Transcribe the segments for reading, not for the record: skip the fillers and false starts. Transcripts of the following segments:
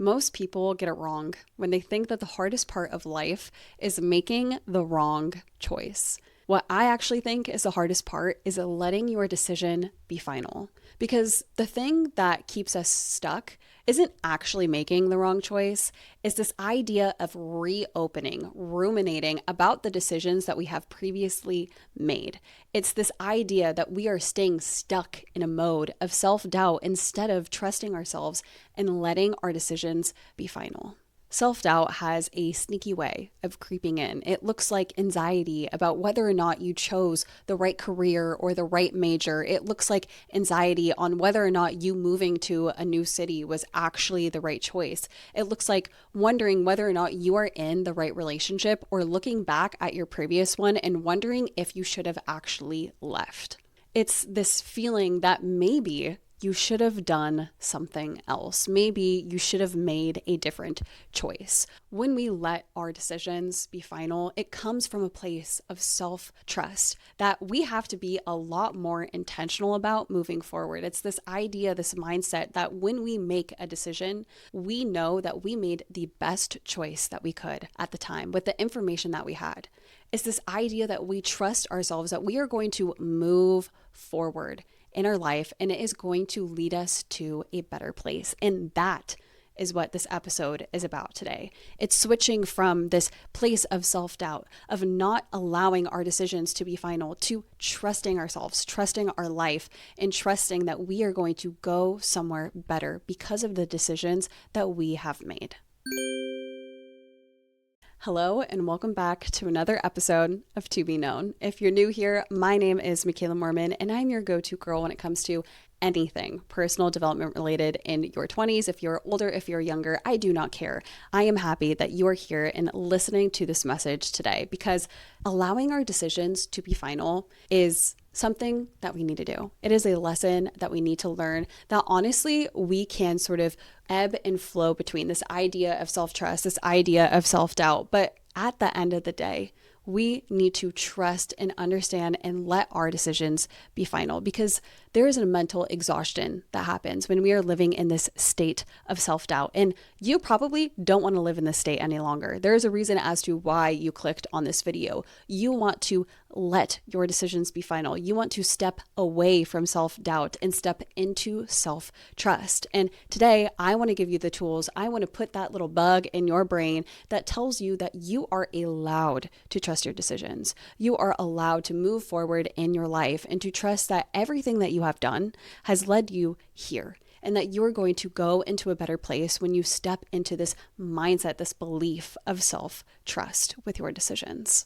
Most people get it wrong when they think that the hardest part of life is making the wrong choice. What I actually think is the hardest part is letting your decision be final. Because the thing that keeps us stuck isn't actually making the wrong choice, it's this idea of reopening, ruminating about the decisions that we have previously made. It's this idea that we are staying stuck in a mode of self-doubt instead of trusting ourselves and letting our decisions be final. Self-doubt has a sneaky way of creeping in. It looks like anxiety about whether or not you chose the right career or the right major. It looks like anxiety on whether or not you moving to a new city was actually the right choice. It looks like wondering whether or not you are in the right relationship or looking back at your previous one and wondering if you should have actually left. It's this feeling that maybe you should have done something else. Maybe you should have made a different choice. When we let our decisions be final, it comes from a place of self-trust that we have to be a lot more intentional about moving forward. It's this idea, this mindset that when we make a decision, we know that we made the best choice that we could at the time with the information that we had. It's this idea that we trust ourselves, that we are going to move forward in our life and it is going to lead us to a better place. And that is what this episode is about today. It's switching from this place of self-doubt, of not allowing our decisions to be final, to trusting ourselves, trusting our life, and trusting that we are going to go somewhere better because of the decisions that we have made. Hello, and welcome back to another episode of To Be Known. If you're new here, my name is Makayla Morman, and I'm your go-to girl when it comes to anything personal development related in your 20s. If you're older, if you're younger, I do not care. I am happy that you are here and listening to this message today because allowing our decisions to be final is something that we need to do. It is a lesson that we need to learn that honestly, we can sort of ebb and flow between this idea of self-trust, this idea of self-doubt. But at the end of the day, we need to trust and understand and let our decisions be final because there is a mental exhaustion that happens when we are living in this state of self-doubt. And you probably don't want to live in this state any longer. There is a reason as to why you clicked on this video. You want to let your decisions be final. You want to step away from self-doubt and step into self-trust. And today, I want to give you the tools. I want to put that little bug in your brain that tells you that you are allowed to trust your decisions. You are allowed to move forward in your life and to trust that everything that you have done has led you here and that you're going to go into a better place when you step into this mindset, this belief of self-trust with your decisions.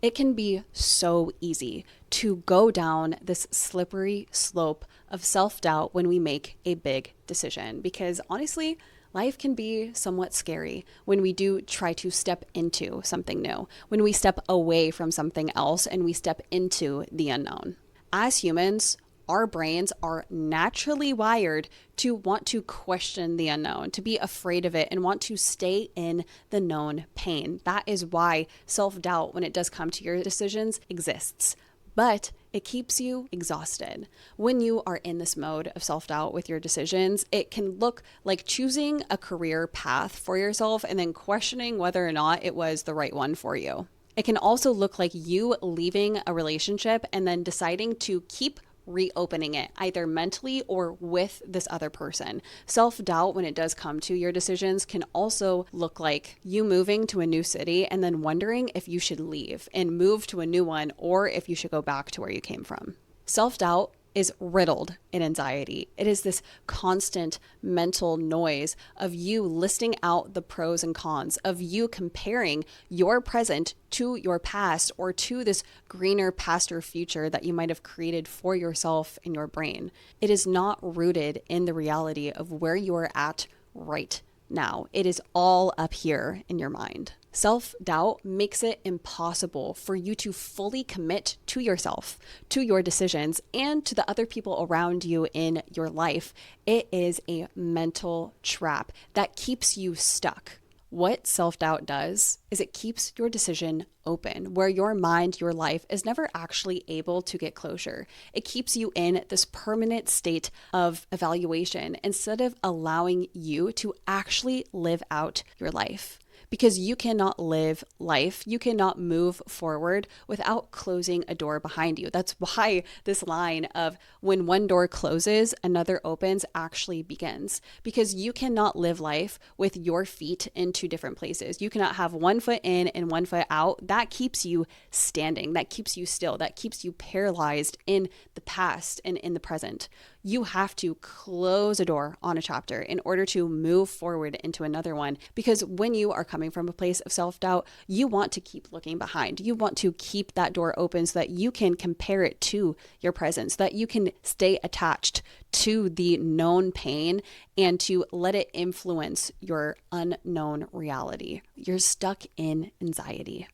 It can be so easy to go down this slippery slope of self-doubt when we make a big decision because honestly, life can be somewhat scary when we do try to step into something new, when we step away from something else and we step into the unknown. As humans, our brains are naturally wired to want to question the unknown, to be afraid of it, and want to stay in the known pain. That is why self-doubt, when it does come to your decisions, exists. But it keeps you exhausted. When you are in this mode of self-doubt with your decisions, it can look like choosing a career path for yourself and then questioning whether or not it was the right one for you. It can also look like you leaving a relationship and then deciding to keep reopening it, either mentally or with this other person. Self-doubt, when it does come to your decisions, can also look like you moving to a new city and then wondering if you should leave and move to a new one or if you should go back to where you came from. Self-doubt is riddled in anxiety. It is this constant mental noise of you listing out the pros and cons, of you comparing your present to your past or to this greener past or future that you might have created for yourself in your brain. It is not rooted in the reality of where you are at right now. It is all up here in your mind. Self-doubt makes it impossible for you to fully commit to yourself, to your decisions, and to the other people around you in your life. It is a mental trap that keeps you stuck. What self-doubt does is it keeps your decision open, where your mind, your life is never actually able to get closure. It keeps you in this permanent state of evaluation instead of allowing you to actually live out your life. Because you cannot live life, you cannot move forward without closing a door behind you. That's why this line of when one door closes, another opens actually begins. Because you cannot live life with your feet in two different places. You cannot have one foot in and one foot out. That keeps you standing, that keeps you still, that keeps you paralyzed in the past and in the present. You have to close a door on a chapter in order to move forward into another one. Because when you are coming from a place of self-doubt, you want to keep looking behind. You want to keep that door open so that you can compare it to your present, so that you can stay attached to the known pain and to let it influence your unknown reality. You're stuck in anxiety.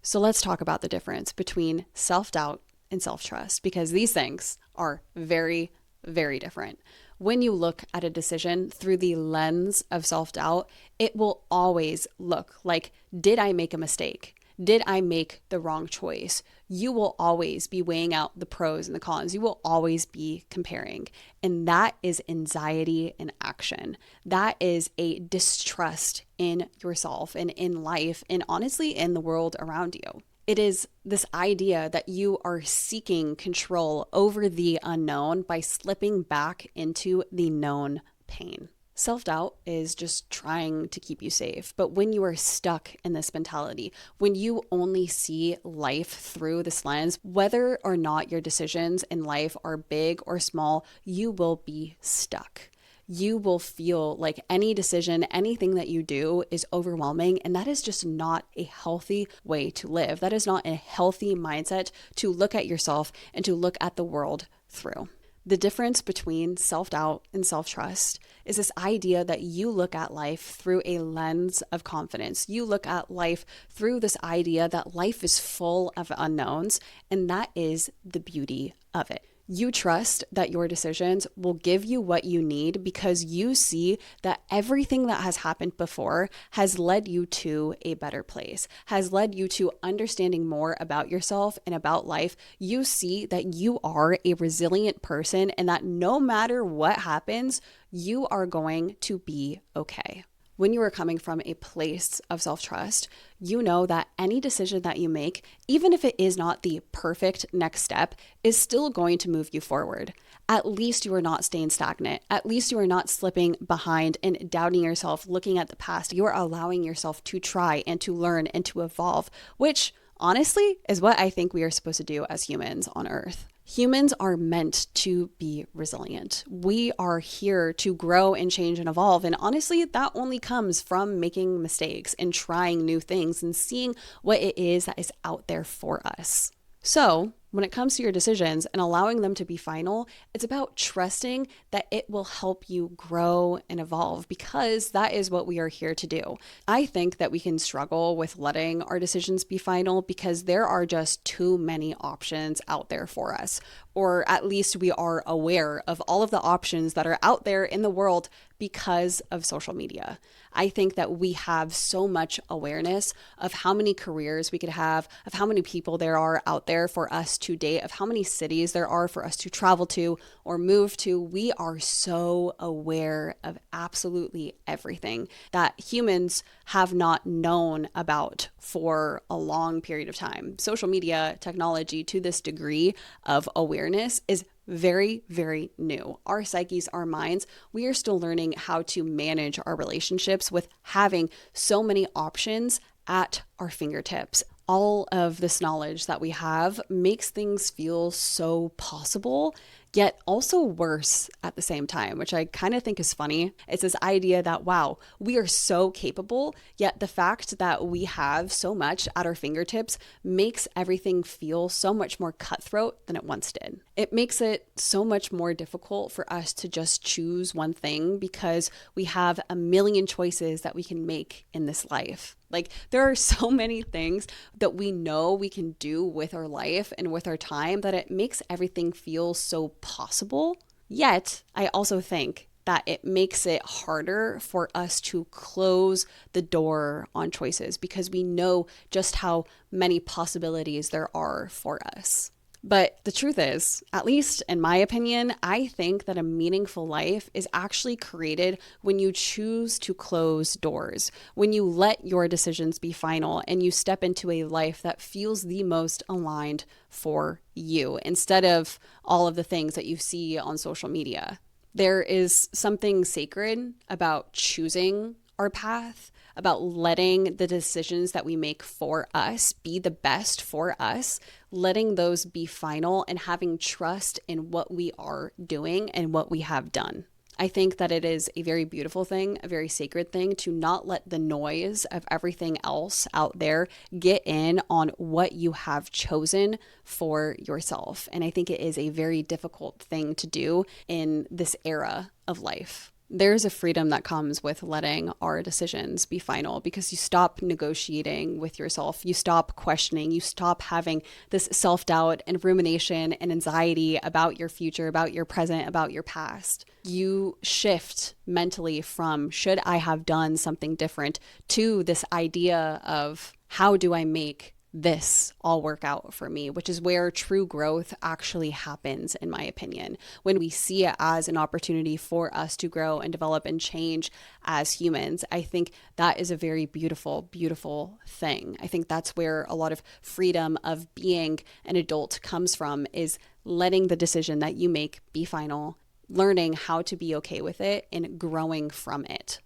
So let's talk about the difference between self-doubt and self-trust, because these things are very, very different. When you look at a decision through the lens of self-doubt, it will always look like, did I make a mistake? Did I make the wrong choice? You will always be weighing out the pros and the cons. You will always be comparing. And that is anxiety in action. That is a distrust in yourself and in life and honestly in the world around you. It is this idea that you are seeking control over the unknown by slipping back into the known pain. Self-doubt is just trying to keep you safe. But when you are stuck in this mentality, when you only see life through this lens, whether or not your decisions in life are big or small, you will be stuck. You will feel like any decision, anything that you do is overwhelming. And that is just not a healthy way to live. That is not a healthy mindset to look at yourself and to look at the world through. The difference between self-doubt and self-trust is this idea that you look at life through a lens of confidence. You look at life through this idea that life is full of unknowns, and that is the beauty of it. You trust that your decisions will give you what you need because you see that everything that has happened before has led you to a better place, has led you to understanding more about yourself and about life. You see that you are a resilient person and that no matter what happens, you are going to be okay. When you are coming from a place of self-trust, you know that any decision that you make, even if it is not the perfect next step, is still going to move you forward. At least you are not staying stagnant. At least you are not slipping behind and doubting yourself, looking at the past. You are allowing yourself to try and to learn and to evolve, which honestly is what I think we are supposed to do as humans on Earth. Humans are meant to be resilient. We are here to grow and change and evolve. And honestly, that only comes from making mistakes and trying new things and seeing what it is that is out there for us. So when it comes to your decisions and allowing them to be final, it's about trusting that it will help you grow and evolve because that is what we are here to do. I think that we can struggle with letting our decisions be final because there are just too many options out there for us, or at least we are aware of all of the options that are out there in the world because of social media. I think that we have so much awareness of how many careers we could have, of how many people there are out there for us to date, of how many cities there are for us to travel to or move to. We are so aware of absolutely everything that humans have not known about for a long period of time. Social media technology to this degree of awareness is very, very new. Our psyches, our minds, we are still learning how to manage our relationships with having so many options at our fingertips. All of this knowledge that we have makes things feel so possible, yet also worse at the same time, which I kind of think is funny. It's this idea that, wow, we are so capable, yet the fact that we have so much at our fingertips makes everything feel so much more cutthroat than it once did. It makes it so much more difficult for us to just choose one thing because we have a million choices that we can make in this life. Like there are so many things that we know we can do with our life and with our time that it makes everything feel so possible. Yet, I also think that it makes it harder for us to close the door on choices because we know just how many possibilities there are for us. But the truth is, at least in my opinion, I think that a meaningful life is actually created when you choose to close doors, when you let your decisions be final and you step into a life that feels the most aligned for you instead of all of the things that you see on social media. There is something sacred about choosing our path, about letting the decisions that we make for us be the best for us, letting those be final, and having trust in what we are doing and what we have done. I think that it is a very beautiful thing, a very sacred thing to not let the noise of everything else out there get in on what you have chosen for yourself. And I think it is a very difficult thing to do in this era of life. There's a freedom that comes with letting our decisions be final because you stop negotiating with yourself. You stop questioning. You stop having this self-doubt and rumination and anxiety about your future, about your present, about your past. You shift mentally from should I have done something different to this idea of how do I make this all work out for me, which is where true growth actually happens, in my opinion. When we see it as an opportunity for us to grow and develop and change as humans, I think that is a very beautiful, beautiful thing. I think that's where a lot of freedom of being an adult comes from, is letting the decision that you make be final, learning how to be okay with it, and growing from it.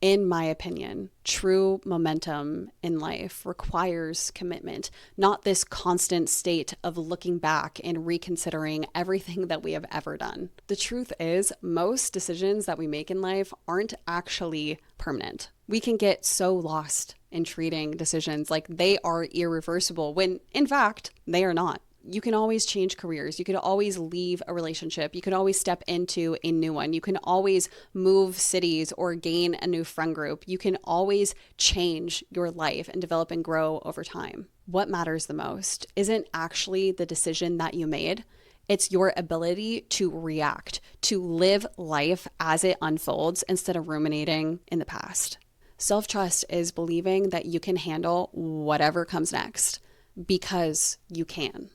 In my opinion, true momentum in life requires commitment, not this constant state of looking back and reconsidering everything that we have ever done. The truth is, most decisions that we make in life aren't actually permanent. We can get so lost in treating decisions like they are irreversible when, in fact, they are not. You can always change careers. You could always leave a relationship. You can always step into a new one. You can always move cities or gain a new friend group. You can always change your life and develop and grow over time. What matters the most isn't actually the decision that you made. It's your ability to react, to live life as it unfolds instead of ruminating in the past. Self-trust is believing that you can handle whatever comes next because you can.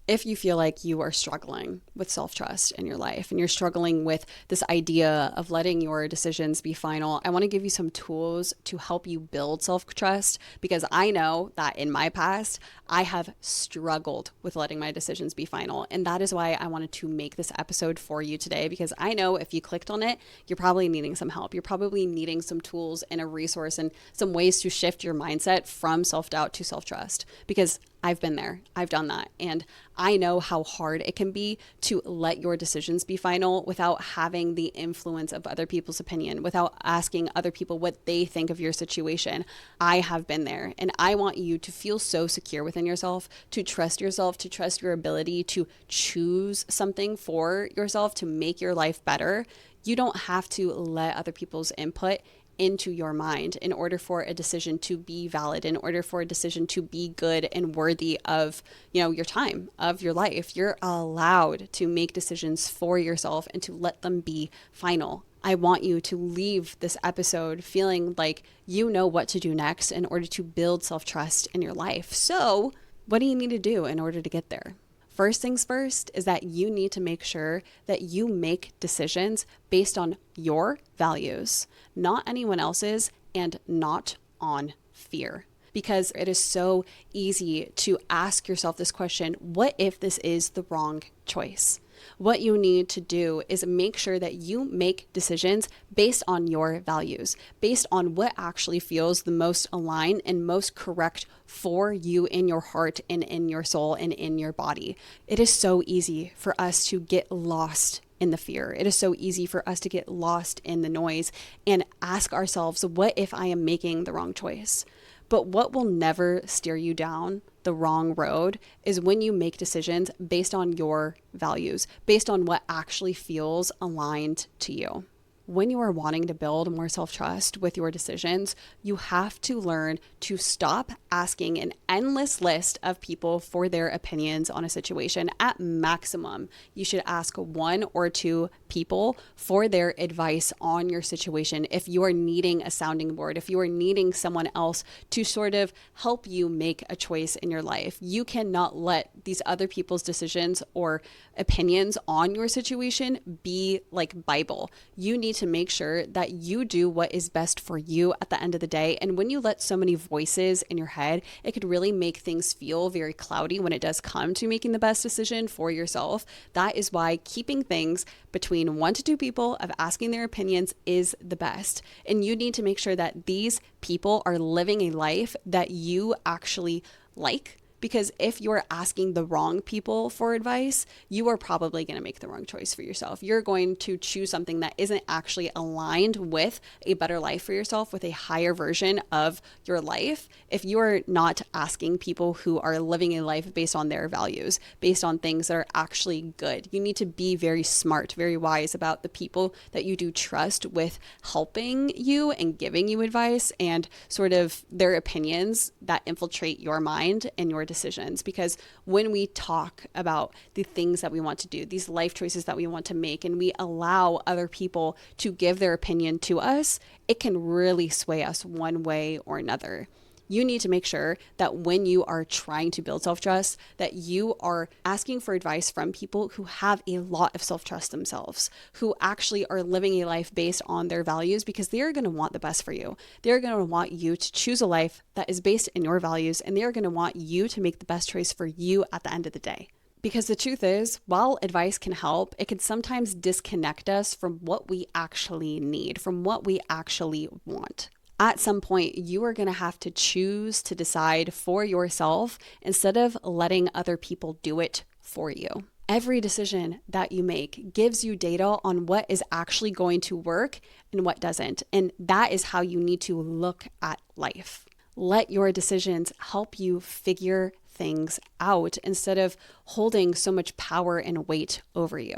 If you feel like you are struggling with self-trust in your life and you're struggling with this idea of letting your decisions be final, I want to give you some tools to help you build self-trust, because I know that in my past, I have struggled with letting my decisions be final. And that is why I wanted to make this episode for you today, because I know if you clicked on it, you're probably needing some help. You're probably needing some tools and a resource and some ways to shift your mindset from self-doubt to self-trust, because I've been there. I've done that. And I know how hard it can be to let your decisions be final without having the influence of other people's opinion, without asking other people what they think of your situation. I have been there. And I want you to feel so secure within yourself, to trust your ability to choose something for yourself to make your life better. You don't have to let other people's input into your mind in order for a decision to be valid, in order for a decision to be good and worthy of, your time, of your life. You're allowed to make decisions for yourself and to let them be final. I want you to leave this episode feeling like you know what to do next in order to build self-trust in your life. So, what do you need to do in order to get there? First things first is that you need to make sure that you make decisions based on your values, not anyone else's, and not on fear. Because it is so easy to ask yourself this question: what if this is the wrong choice? What you need to do is make sure that you make decisions based on your values, based on what actually feels the most aligned and most correct for you in your heart and in your soul and in your body. It is so easy for us to get lost in the fear. It is so easy for us to get lost in the noise and ask ourselves, what if I am making the wrong choice? But what will never steer you down the wrong road is when you make decisions based on your values, based on what actually feels aligned to you. when you are wanting to build more self-trust with your decisions, you have to learn to stop asking an endless list of people for their opinions on a situation. At maximum, you should ask 1 or 2 people for their advice on your situation. If you are needing a sounding board, if you are needing someone else to sort of help you make a choice in your life, you cannot let these other people's decisions or opinions on your situation be like Bible. You need to make sure that you do what is best for you at the end of the day. And when you let so many voices in your head, it could really make things feel very cloudy when it does come to making the best decision for yourself. That is why keeping things between 1 to 2 people of asking their opinions is the best. And you need to make sure that these people are living a life that you actually like. Because if you're asking the wrong people for advice, you are probably going to make the wrong choice for yourself. You're going to choose something that isn't actually aligned with a better life for yourself, with a higher version of your life. If you're not asking people who are living a life based on their values, based on things that are actually good, you need to be very smart, very wise about the people that you do trust with helping you and giving you advice and sort of their opinions that infiltrate your mind and your decisions. Because when we talk about the things that we want to do, these life choices that we want to make, and we allow other people to give their opinion to us, it can really sway us one way or another. You need to make sure that when you are trying to build self-trust, that you are asking for advice from people who have a lot of self-trust themselves, who actually are living a life based on their values, because they are going to want the best for you. They're going to want you to choose a life that is based in your values, and they're going to want you to make the best choice for you at the end of the day. Because the truth is, while advice can help, it can sometimes disconnect us from what we actually need, from what we actually want. At some point, you are going to have to choose to decide for yourself instead of letting other people do it for you. Every decision that you make gives you data on what is actually going to work and what doesn't. And that is how you need to look at life. Let your decisions help you figure things out instead of holding so much power and weight over you.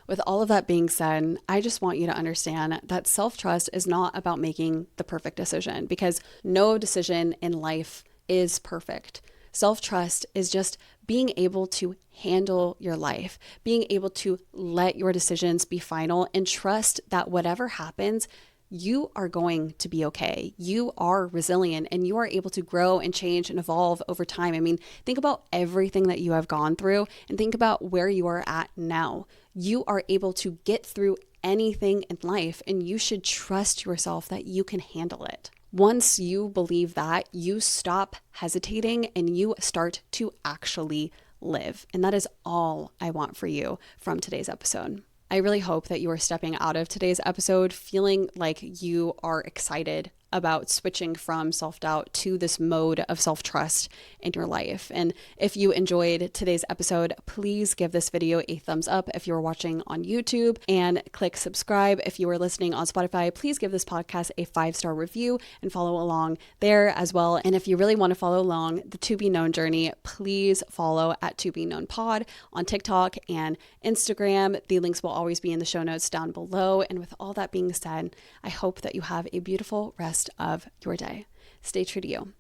With all of that being said, I just want you to understand that self-trust is not about making the perfect decision, because no decision in life is perfect. Self-trust is just being able to handle your life, being able to let your decisions be final and trust that whatever happens, you are going to be okay. You are resilient and you are able to grow and change and evolve over time. I mean, think about everything that you have gone through and think about where you are at now. You are able to get through anything in life, and you should trust yourself that you can handle it. Once you believe that, you stop hesitating and you start to actually live. And that is all I want for you from today's episode. I really hope that you are stepping out of today's episode feeling like you are excited about switching from self-doubt to this mode of self-trust in your life. And if you enjoyed today's episode, please give this video a thumbs up if you're watching on YouTube, and click subscribe. If you are listening on Spotify, please give this podcast a 5-star review and follow along there as well. And if you really want to follow along the To Be Known journey, please follow at To Be Known Pod on TikTok and Instagram. The links will always be in the show notes down below. And with all that being said, I hope that you have a beautiful rest of your day. Stay true to you.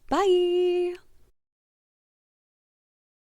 Bye.